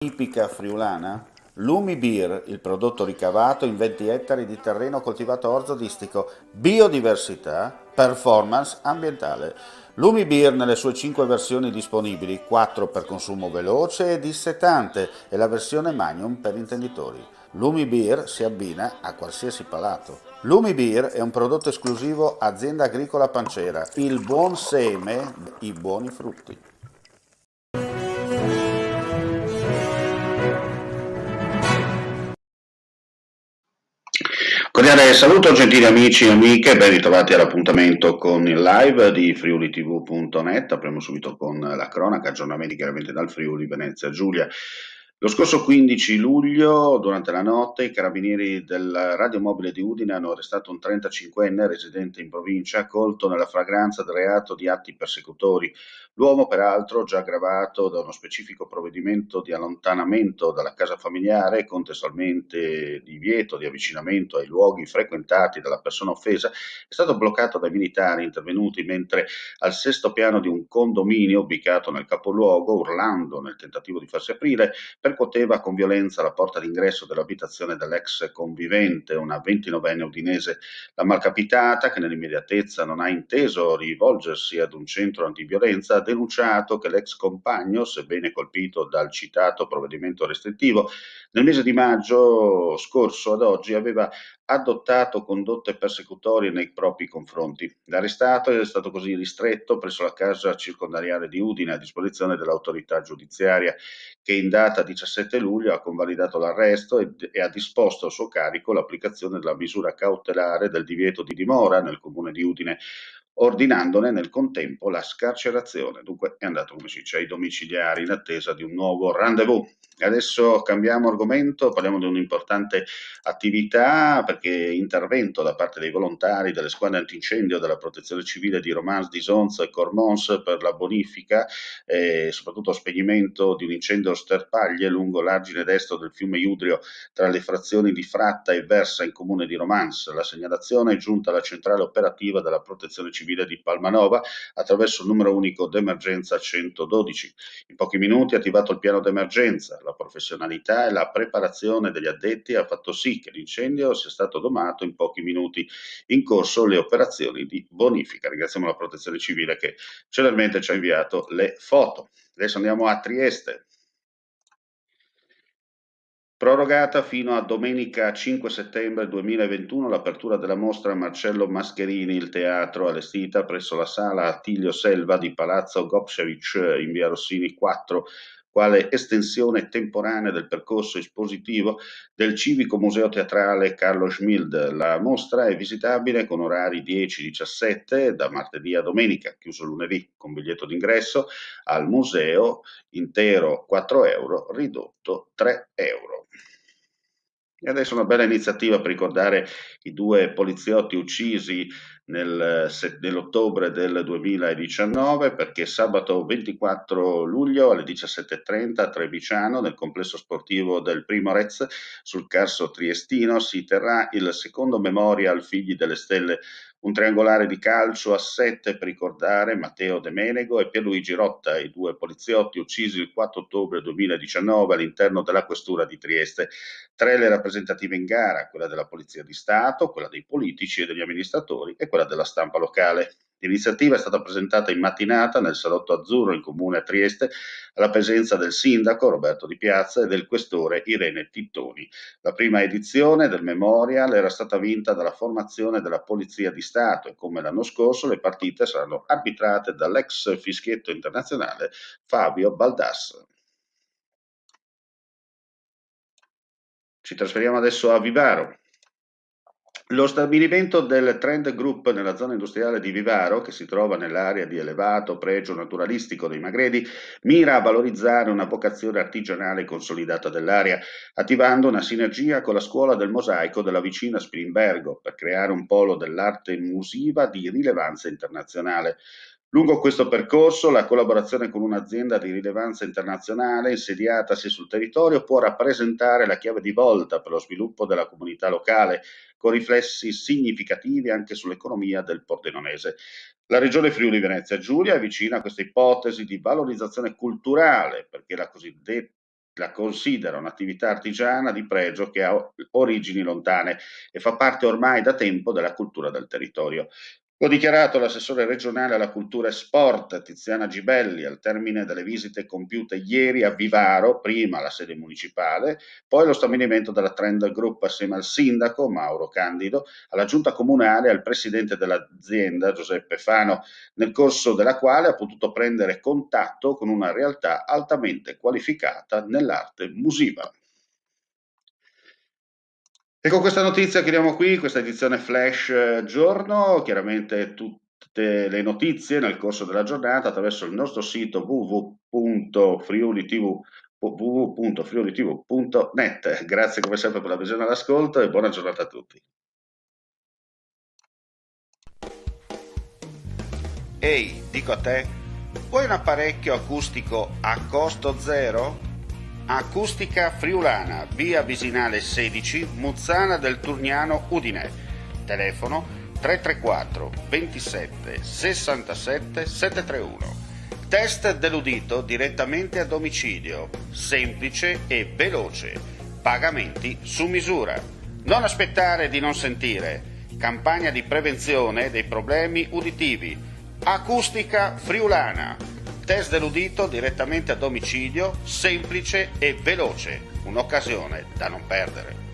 Tipica friulana? Lumi Beer, il prodotto ricavato in 20 ettari di terreno coltivato orzodistico, biodiversità, performance ambientale. Lumi Beer nelle sue 5 versioni disponibili, 4 per consumo veloce e dissetante e la versione Magnum per intenditori. Lumi Beer si abbina a qualsiasi palato. Lumi Beer è un prodotto esclusivo Azienda Agricola Pancera, il buon seme, i buoni frutti. Cordiale saluto gentili amici e amiche, ben ritrovati all'appuntamento con il live di friulitv.net. Apriamo subito con la cronaca, aggiornamenti chiaramente dal Friuli, Venezia Giulia. Lo scorso 15 luglio, durante la notte, i carabinieri del radiomobile di Udine hanno arrestato un 35enne residente in provincia, colto nella flagranza del reato di atti persecutori. L'uomo, peraltro, già aggravato da uno specifico provvedimento di allontanamento dalla casa familiare, contestualmente divieto di avvicinamento ai luoghi frequentati dalla persona offesa, è stato bloccato dai militari intervenuti mentre al sesto piano di un condominio ubicato nel capoluogo, urlando nel tentativo di farsi aprire, percuoteva con violenza la porta d'ingresso dell'abitazione dell'ex convivente, una 29enne udinese. La malcapitata, che nell'immediatezza non ha inteso rivolgersi ad un centro antiviolenza, ha denunciato che l'ex compagno, sebbene colpito dal citato provvedimento restrittivo, nel mese di maggio scorso ad oggi aveva adottato condotte persecutorie nei propri confronti. L'arrestato è stato così ristretto presso la casa circondariale di Udine a disposizione dell'autorità giudiziaria, che in data 17 luglio ha convalidato l'arresto e ha disposto a suo carico l'applicazione della misura cautelare del divieto di dimora nel comune di Udine, ordinandone nel contempo la scarcerazione. Dunque è andato, come si dice, ai domiciliari in attesa di un nuovo rendezvous. Adesso cambiamo argomento, parliamo di un'importante attività, perché intervento da parte dei volontari delle squadre antincendio della protezione civile di Romans, Disons e Cormons per la bonifica e soprattutto spegnimento di un incendio sterpaglie lungo l'argine destro del fiume Iudrio tra le frazioni di Fratta e Versa in comune di Romans. La segnalazione è giunta alla centrale operativa della protezione civile di Palmanova attraverso il numero unico d'emergenza 112. In pochi minuti attivato il piano d'emergenza, la professionalità e la preparazione degli addetti ha fatto sì che l'incendio sia stato domato in pochi minuti. In corso le operazioni di bonifica. Ringraziamo la protezione civile che celermente ci ha inviato le foto. Adesso andiamo a Trieste. Prorogata fino a domenica 5 settembre 2021 l'apertura della mostra Marcello Mascherini, il teatro, allestita presso la sala Attilio Selva di Palazzo Gopšević in via Rossini 4, quale estensione temporanea del percorso espositivo del Civico Museo Teatrale Carlo Schmild. La mostra è visitabile con orari 10-17 da martedì a domenica, chiuso lunedì, con biglietto d'ingresso al museo intero 4 euro, ridotto 3 euro. E adesso una bella iniziativa per ricordare i due poliziotti uccisi nell'ottobre del 2019, perché sabato 24 luglio alle 17:30 a Trebiciano, nel complesso sportivo del Primorez, sul Carso Triestino, si terrà il secondo Memorial Figli delle Stelle, un triangolare di calcio a 7 per ricordare Matteo De Menego e Pierluigi Rotta, i due poliziotti uccisi il 4 ottobre 2019 all'interno della questura di Trieste. 3 le rappresentative in gara, quella della Polizia di Stato, quella dei politici e degli amministratori e quella della stampa locale. L'iniziativa è stata presentata in mattinata nel Salotto Azzurro in comune a Trieste, alla presenza del sindaco Roberto Di Piazza e del questore Irene Tittoni. La prima edizione del Memorial era stata vinta dalla formazione della Polizia di Stato e, come l'anno scorso, le partite saranno arbitrate dall'ex fischietto internazionale Fabio Baldass. Ci trasferiamo adesso a Vivaro. Lo stabilimento del Trend Group nella zona industriale di Vivaro, che si trova nell'area di elevato pregio naturalistico dei Magredi, mira a valorizzare una vocazione artigianale consolidata dell'area, attivando una sinergia con la scuola del mosaico della vicina Spilimbergo per creare un polo dell'arte musiva di rilevanza internazionale. Lungo questo percorso, la collaborazione con un'azienda di rilevanza internazionale insediatasi sul territorio può rappresentare la chiave di volta per lo sviluppo della comunità locale, con riflessi significativi anche sull'economia del Pordenonese. La regione Friuli Venezia Giulia è vicina a questa ipotesi di valorizzazione culturale, perché la cosiddetta la considera un'attività artigiana di pregio che ha origini lontane e fa parte ormai da tempo della cultura del territorio. Lo ha dichiarato l'assessore regionale alla cultura e sport Tiziana Gibelli al termine delle visite compiute ieri a Vivaro, prima la sede municipale, poi lo stabilimento della Trend Group assieme al sindaco Mauro Candido, alla giunta comunale e al presidente dell'azienda Giuseppe Fano, nel corso della quale ha potuto prendere contatto con una realtà altamente qualificata nell'arte musiva. E con questa notizia chiudiamo qui questa edizione flash giorno, chiaramente tutte le notizie nel corso della giornata attraverso il nostro sito www.friulitv.net. Grazie come sempre per la visione e l'ascolto e buona giornata a tutti. Ehi, dico a te, vuoi un apparecchio acustico a costo zero? Acustica Friulana, via Visinale 16, Muzzana del Turniano, Udine. Telefono 334 27 67 731. Test dell'udito direttamente a domicilio, semplice e veloce. Pagamenti su misura. Non aspettare di non sentire. Campagna di prevenzione dei problemi uditivi. Acustica Friulana. Test dell'udito direttamente a domicilio, semplice e veloce. Un'occasione da non perdere.